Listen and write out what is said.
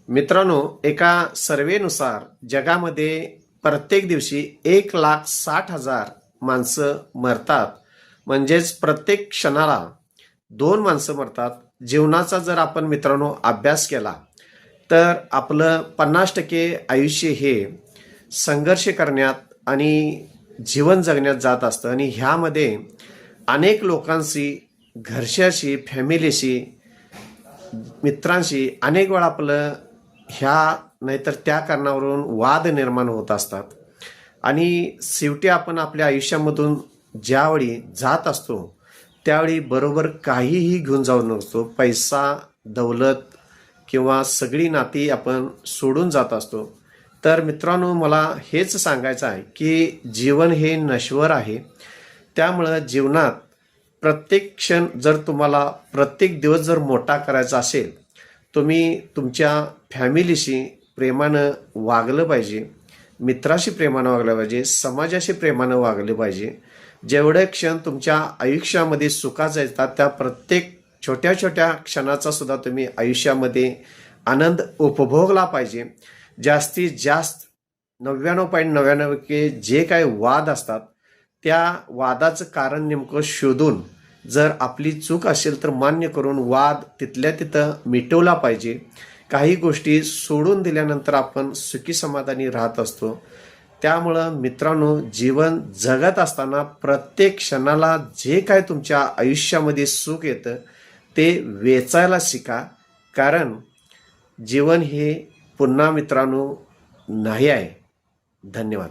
मित्रांनो, एका सर्वेनुसार जगामध्ये प्रत्येक दिवशी 1,60,000 माणसं मरतात. म्हणजेच प्रत्येक क्षणाला 2 माणसं मरतात. जीवनाचा जर आपण मित्रांनो अभ्यास केला तर आपलं 50% आयुष्य हे संघर्ष करण्यात आणि जीवन जगण्यात जात असतं. आणि ह्यामध्ये अनेक लोकांशी, घरच्याशी, फॅमिलीशी, मित्रांशी अनेक वेळा आपलं ह्या नाहीतर त्या कारणावरून वाद निर्माण होत असतात. आणि शेवटी आपण आपल्या आयुष्यामधून ज्यावेळी जात असतो त्यावेळी बरोबर काहीही घेऊन जाऊ नसतो. पैसा, दौलत किंवा सगळी नाती आपण सोडून जात असतो. तर मित्रांनो, मला हेच सांगायचं आहे की जीवन हे नश्वर आहे. त्यामुळं जीवनात प्रत्येक क्षण जर तुम्हाला प्रत्येक दिवस जर मोठा करायचा असेल, तुम्ही तुमच्या फॅमिलीशी प्रेमानं वागलं पाहिजे, मित्राशी प्रेमानं वागलं पाहिजे, समाजाशी प्रेमानं वागलं पाहिजे. जेवढे क्षण तुमच्या आयुष्यामध्ये सुखाचे येतात त्या प्रत्येक छोट्या छोट्या क्षणाचा सुद्धा तुम्ही आयुष्यामध्ये आनंद उपभोगला पाहिजे. जास्तीत जास्त 99.99% जे काही वाद असतात त्या वादाचं कारण नेमकं शोधून जर आपली चूक असेल तर मान्य करून वाद तिथल्या तिथं मिटवला पाहिजे. काही गोष्टी सोडून दिल्यानंतर आपण सुखी समाधानी राहत असतो. त्यामुळं मित्रांनो, जीवन जगत असताना प्रत्येक क्षणाला जे काय तुमच्या आयुष्यामध्ये सुख येतं ते वेचायला शिका. कारण जीवन हे पुन्हा मित्रांनो नाही आहे. धन्यवाद.